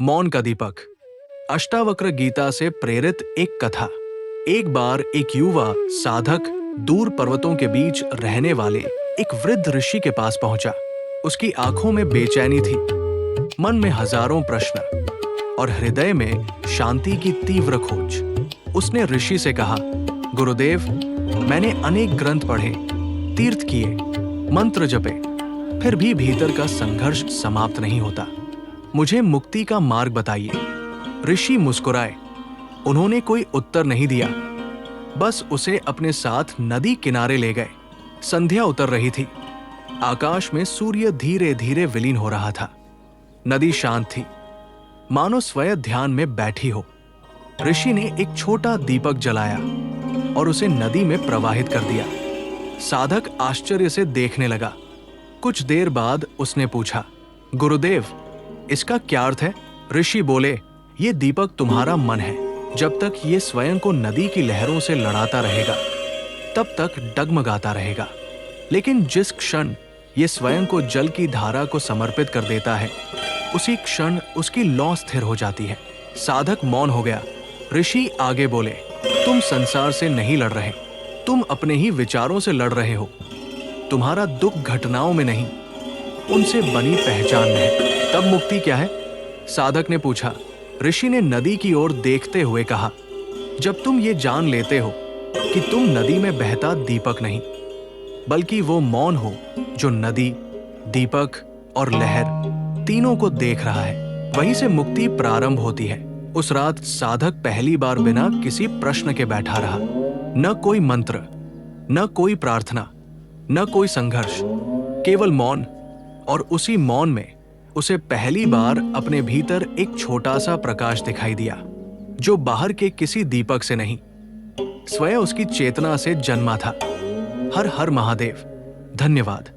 मौन का दीपक। अष्टावक्र गीता से प्रेरित एक कथा। एक बार एक युवा साधक दूर पर्वतों के बीच रहने वाले एक वृद्ध ऋषि के पास पहुंचा। उसकी आंखों में बेचैनी थी, मन में हजारों प्रश्न और हृदय में शांति की तीव्र खोज। उसने ऋषि से कहा, गुरुदेव, मैंने अनेक ग्रंथ पढ़े, तीर्थ किए, मंत्र जपे, फिर भी भीतर का संघर्ष समाप्त नहीं होता। मुझे मुक्ति का मार्ग बताइए। ऋषि मुस्कुराए। उन्होंने कोई उत्तर नहीं दिया, बस उसे अपने साथ नदी किनारे ले गए। संध्या उतर रही थी। आकाश में सूर्य धीरे धीरे विलीन हो रहा था। नदी शांत थी, मानो स्वयं ध्यान में बैठी हो। ऋषि ने एक छोटा दीपक जलाया और उसे नदी में प्रवाहित कर दिया। साधक आश्चर्य से देखने लगा। कुछ देर बाद उसने पूछा, गुरुदेव, इसका क्या अर्थ है? ऋषि बोले, ये दीपक तुम्हारा मन है। जब तक ये स्वयं को नदी की लहरों से लड़ाता रहेगा, तब तक डगमगाता रहेगा। लेकिन जिस क्षण ये स्वयं को जल की धारा को समर्पित कर देता है, उसी क्षण उसकी लौ स्थिर हो जाती है। साधक मौन हो गया। ऋषि आगे बोले, तुम संसार से नहीं लड़ रहे, तुम अपने ही विचारों से लड़ रहे हो। तुम्हारा दुख घटनाओं में नहीं, उनसे बनी पहचान में है। तब मुक्ति क्या है? साधक ने पूछा। ऋषि ने नदी की ओर देखते हुए कहा, जब तुम ये जान लेते हो कि तुम नदी में बहता दीपक नहीं, बल्कि वो मौन हो जो नदी, दीपक और लहर तीनों को देख रहा है, वहीं से मुक्ति प्रारंभ होती है। उस रात साधक पहली बार बिना किसी प्रश्न के बैठा रहा। न कोई मंत्र, न कोई प्रार्थना, न कोई संघर्ष, केवल मौन। और उसी मौन में उसे पहली बार अपने भीतर एक छोटा सा प्रकाश दिखाई दिया, जो बाहर के किसी दीपक से नहीं, स्वयं उसकी चेतना से जन्मा था। हर हर महादेव। धन्यवाद।